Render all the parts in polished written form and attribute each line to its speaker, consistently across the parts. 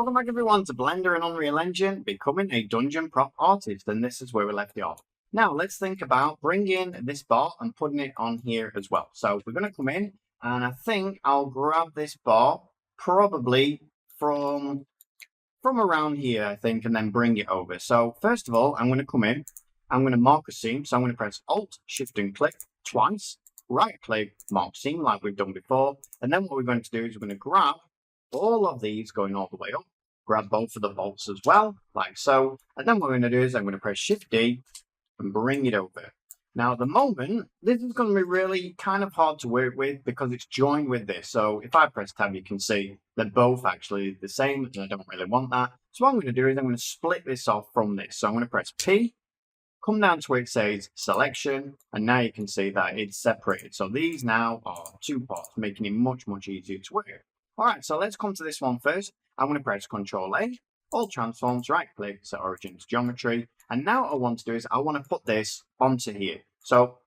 Speaker 1: Welcome back everyone to Blender and Unreal Engine, becoming a dungeon prop artist, and this is where we left it off. Now let's think about bringing this bar and putting it on here as well. So we're going to come in, and I think I'll grab this bar probably from around here, I think, and then bring it over. So first of all, I'm going to come in, I'm going to mark a seam, so I'm going to press Alt, Shift and click twice, right click, mark seam like we've done before, and then what we're going to do is we're going to grab all of these going all the way up, grab both of the bolts as well, like so, and then what we're going to do is I'm going to press Shift D and bring it over. Now at the moment, this is going to be really kind of hard to work with because it's joined with this. So if I press Tab, you can see they're both actually the same, and I don't really want that. So what I'm going to do is I'm going to split this off from this. So I'm going to press P, come down to where it says Selection, and now you can see that it's separated. So these now are two parts, making it much, much easier to work. All right, so let's come to this one first. I'm going to press Control A, all transforms, right click, set origin to geometry. And now what I want to do is I want to put this onto here. So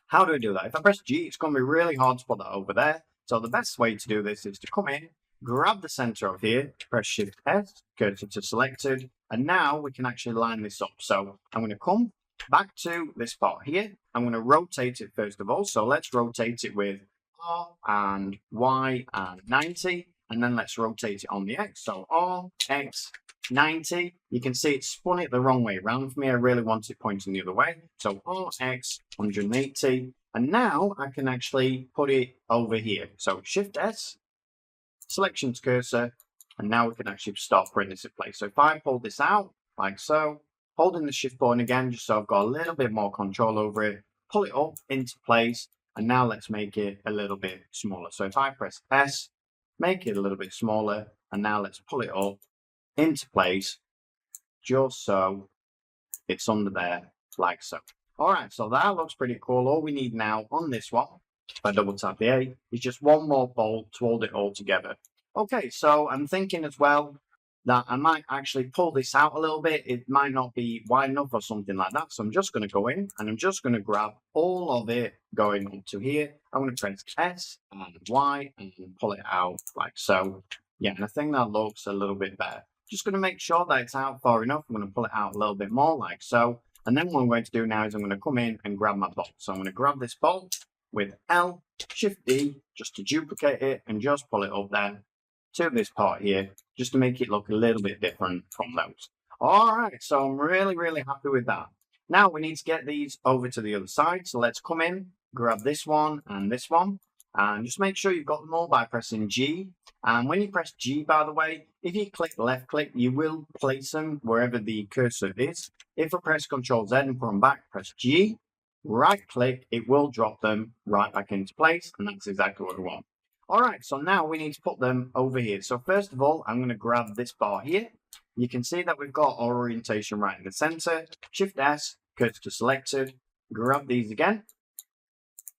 Speaker 1: how do I do that? If I press G, it's going to be really hard to put that over there. So the best way to do this is to come in, grab the center of here, press Shift S, cursor to selected, and now we can actually line this up. So I'm going to come back to this part here. I'm going to rotate it first of all. So let's rotate it with R and Y and 90, and then let's rotate it on the X. So R, X, 90. You can see it spun it the wrong way around for me. I really want it pointing the other way. So R, X, 180, and now I can actually put it over here. So Shift S, selection to cursor, and now we can actually start putting this in place. So if I pull this out like so, holding the Shift button again, just so I've got a little bit more control over it, pull it up into place. And now let's make it a little bit smaller. So if I press S, make it a little bit smaller, and now let's pull it up into place, just so it's under there, like so. All right, so that looks pretty cool. All we need now on this one, if I double tap the A, is just one more bolt to hold it all together. Okay, so I'm thinking as well that I might actually pull this out a little bit. It might not be wide enough or something like that. So I'm just going to go in and I'm just going to grab all of it going up to here. I'm going to press S and Y and pull it out like so. Yeah, and I think that looks a little bit better. Just going to make sure that it's out far enough. I'm going to pull it out a little bit more like so. And then what I'm going to do now is I'm going to come in and grab my bolt. So I'm going to grab this bolt with L, Shift D, just to duplicate it and just pull it up there to this part here, just to make it look a little bit different from those. All right, so I'm really, really happy with that. Now we need to get these over to the other side. So let's come in, grab this one, and just make sure you've got them all by pressing G. And when you press G, by the way, if you click left click, you will place them wherever the cursor is. If I press Control Z and put them back, press G, right click, it will drop them right back into place, and that's exactly what we want. All right, so now we need to put them over here. So first of all, I'm going to grab this bar here. You can see that we've got our orientation right in the center. Shift S, cursor to selected, grab these again.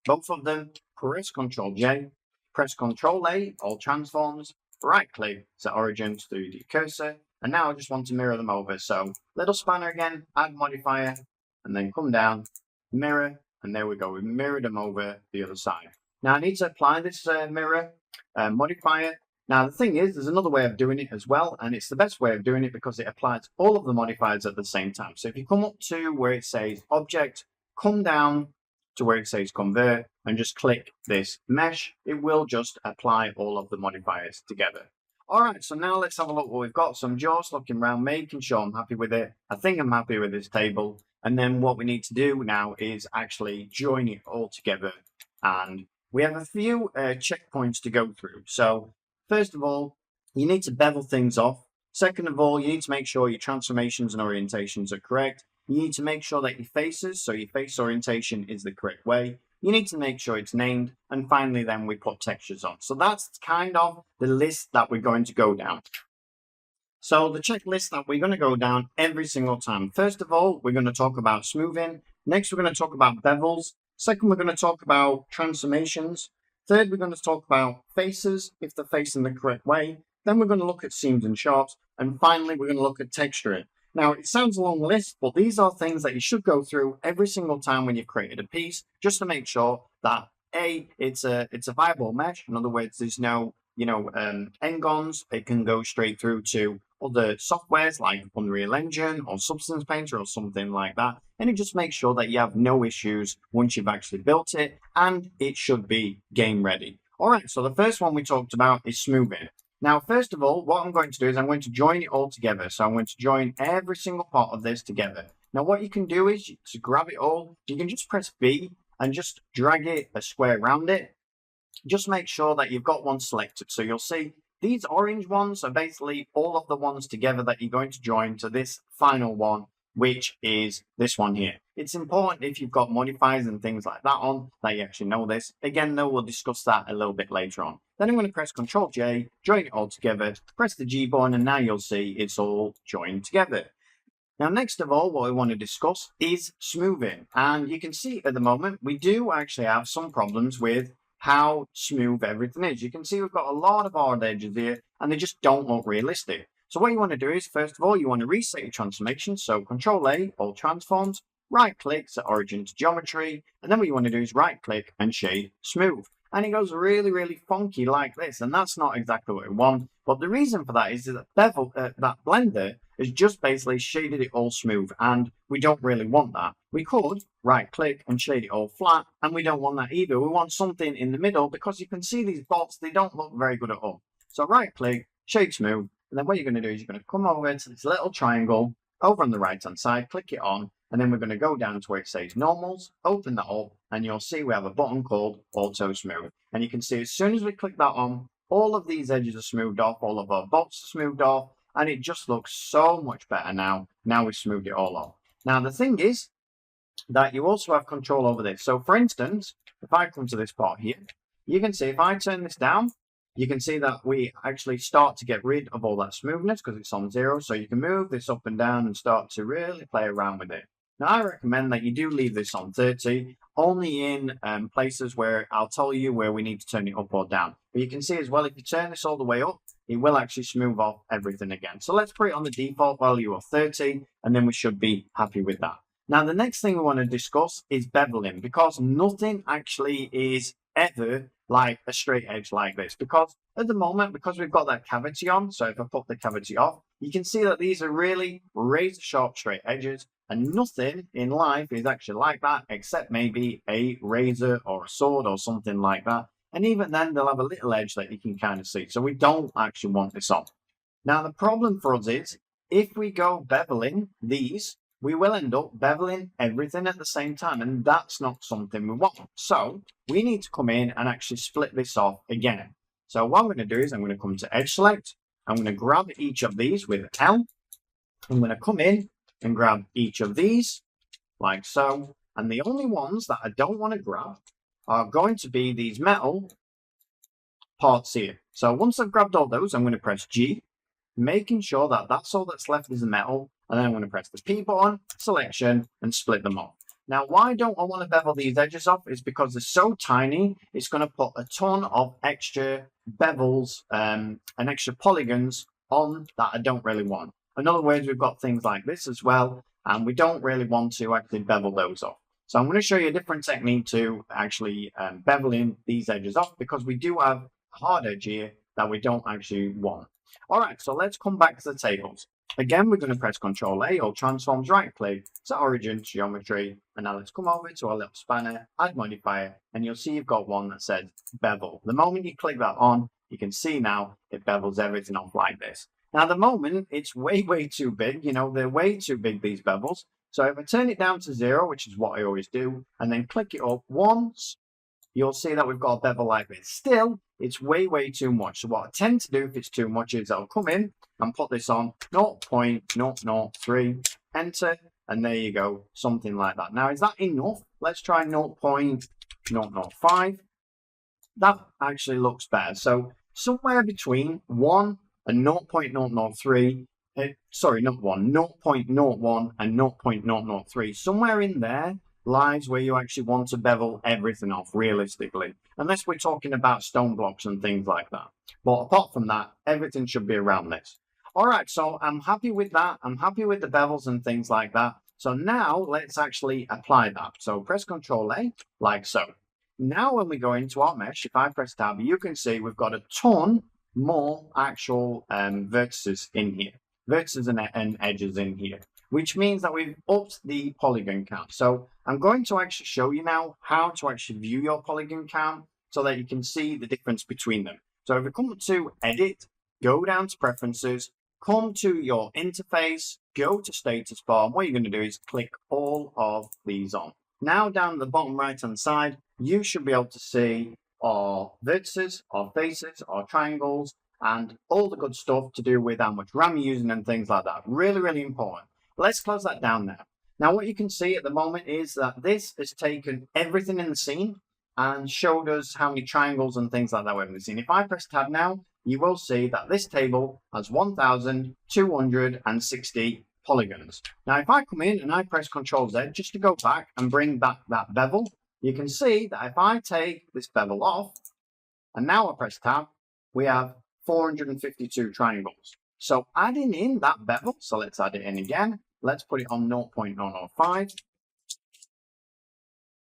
Speaker 1: Both of them, press Control J, press Control A, all transforms, right click, set origin to the cursor. And now I just want to mirror them over. So little spanner again, add modifier, and then come down, mirror, and there we go. We mirrored them over the other side. Now I need to apply this mirror modifier. Now the thing is, there's another way of doing it as well, and it's the best way of doing it because it applies all of the modifiers at the same time. So if you come up to where it says Object, come down to where it says Convert, and just click this Mesh, it will just apply all of the modifiers together. All right, so now let's have a look what we've got. So I'm just looking around, making sure I'm happy with it. I think I'm happy with this table. And then what we need to do now is actually join it all together, and we have a few checkpoints to go through. So first of all, you need to bevel things off. Second of all, you need to make sure your transformations and orientations are correct. You need to make sure that your faces, so your face orientation is the correct way. You need to make sure it's named. And finally, then we put textures on. So that's kind of the list that we're going to go down. So the checklist that we're going to go down every single time. First of all, we're going to talk about smoothing. Next, we're going to talk about bevels. Second, we're going to talk about transformations. Third, we're going to talk about faces, if they're facing the correct way. Then we're going to look at seams and sharps. And finally, we're going to look at texturing. Now, it sounds a long list, but these are things that you should go through every single time when you've created a piece, just to make sure that A, it's a viable mesh. In other words, there's no n-gons. It can go straight through to other softwares like Unreal Engine or Substance Painter or something like that. And it just makes sure that you have no issues once you've actually built it, and it should be game ready. All right, so the first one we talked about is smoothing. Now, first of all, what I'm going to do is I'm going to join it all together. So I'm going to join every single part of this together. Now, what you can do is to grab it all, you can just press B and just drag it a square around it. Just make sure that you've got one selected. So you'll see these orange ones are basically all of the ones together that you're going to join to this final one, which is this one here. It's important if you've got modifiers and things like that on, that you actually know this. Again, though, we'll discuss that a little bit later on. Then I'm going to press Ctrl J, join it all together, press the G button, and now you'll see it's all joined together. Now, next of all, what we want to discuss is smoothing. And you can see at the moment, we do actually have some problems with how smooth everything is. You can see we've got a lot of hard edges here, and they just don't look realistic. So what you want to do is, first of all, you want to reset your transformation. So Ctrl A, all transforms, right click, set origin to geometry, and then what you want to do is right click and shade smooth. And it goes really, really funky like this, and that's not exactly what we want. But the reason for that is that that blender has just basically shaded it all smooth, and we don't really want that. We could right click and shade it all flat, and we don't want that either. We want something in the middle, because you can see these dots, they don't look very good at all. So right click, shade smooth, and then what you're going to do is you're going to come over to this little triangle over on the right hand side, click it on, and then we're going to go down to where it says normals, open that up, and you'll see we have a button called auto smooth. And you can see as soon as we click that on, all of these edges are smoothed off, all of our dots are smoothed off, and it just looks so much better now. Now we've smoothed it all off. Now the thing is that you also have control over this. So for instance, if I come to this part here, you can see if I turn this down, you can see that we actually start to get rid of all that smoothness because it's on 0. So you can move this up and down and start to really play around with it. Now, I recommend that you do leave this on 30, only in places where I'll tell you where we need to turn it up or down. But you can see as well, if you turn this all the way up, it will actually smooth off everything again. So let's put it on the default value of 30, and then we should be happy with that. Now, the next thing we want to discuss is beveling, because nothing actually is ever like a straight edge like this. Because at the moment, because we've got that cavity on, so if I put the cavity off, you can see that these are really razor sharp straight edges, and nothing in life is actually like that, except maybe a razor or a sword or something like that. And even then, they'll have a little edge that you can kind of see. So we don't actually want this on. Now, the problem for us is, if we go beveling these, we will end up beveling everything at the same time, and that's not something we want. So we need to come in and actually split this off again. So what I'm going to do is I'm going to come to Edge Select. I'm going to grab each of these with L. I'm going to come in and grab each of these like so. And the only ones that I don't want to grab are going to be these metal parts here. So once I've grabbed all those, I'm going to press G, making sure that that's all that's left is the metal. And then I'm going to press the P button, selection, and split them off. Now, why don't I want to bevel these edges off? Is because they're so tiny, it's going to put a ton of extra bevels and extra polygons on that I don't really want. In other words, we've got things like this as well, and we don't really want to actually bevel those off. So I'm going to show you a different technique to actually beveling these edges off, because we do have a hard edge here that we don't actually want. All right, so let's come back to the tables. Again, we're going to press Ctrl A, or transforms, right click, set origin to geometry, and now let's come over to our little spanner, add modifier, and you'll see you've got one that says bevel. The moment you click that on, you can see now it bevels everything off like this. Now, at the moment, it's way too big. You know, they're way too big, these bevels. So if I turn it down to 0, which is what I always do, and then click it up once, you'll see that we've got a bevel like this. Still, it's way too much. So what I tend to do if it's too much is I'll come in and put this on 0.003, enter, and there you go, something like that. Now, is that enough? Let's try 0.005. That actually looks better. So somewhere between 1 and 0.003, sorry, not 1, 0.01 and 0.003, somewhere in there lies where you actually want to bevel everything off realistically, unless we're talking about stone blocks and things like that. But apart from that, everything should be around this. All right, so I'm happy with that. I'm happy with the bevels and things like that. So now let's actually apply that. So press Ctrl A, like so. Now when we go into our mesh, if I press tab, you can see we've got a ton more actual vertices in here, vertices and edges in here, which means that we've upped the polygon count. So I'm going to actually show you now how to actually view your polygon count so that you can see the difference between them. So if we come to edit, go down to preferences, come to your interface, go to status bar, and what you're going to do is click all of these on. Now down the bottom right hand side, you should be able to see our vertices, our faces, our triangles, and all the good stuff to do with how much RAM you're using and things like that. Really, really important. Let's close that down now. Now what you can see at the moment is that this has taken everything in the scene and showed us how many triangles and things like that we have in the scene. If I press tab now, you will see that this table has 1,260 polygons. Now, if I come in and I press Ctrl Z just to go back and bring back that bevel, you can see that if I take this bevel off and now I press tab, we have 452 triangles. So adding in that bevel, so let's add it in again. Let's put it on 0.005.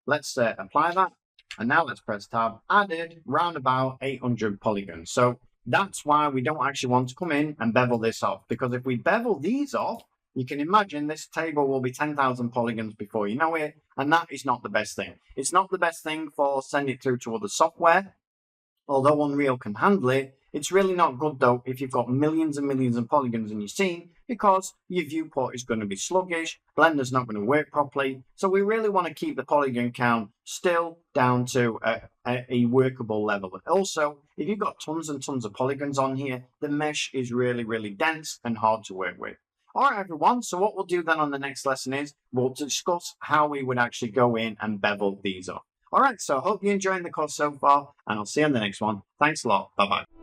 Speaker 1: Let's apply that. And now let's press tab, added round about 800 polygons. So that's why we don't actually want to come in and bevel this off, because if we bevel these off, you can imagine this table will be 10,000 polygons before you know it, and that is not the best thing. It's not the best thing for sending it through to other software. Although Unreal can handle it, it's really not good though if you've got millions and millions of polygons in your scene, because your viewport is going to be sluggish, Blender's not going to work properly. So we really want to keep the polygon count still down to a workable level. Also, if you've got tons and tons of polygons on here, the mesh is really, really dense and hard to work with. All right, everyone. So what we'll do then on the next lesson is we'll discuss how we would actually go in and bevel these up. All right, so I hope you're enjoying the course so far, and I'll see you on the next one. Thanks a lot. Bye-bye.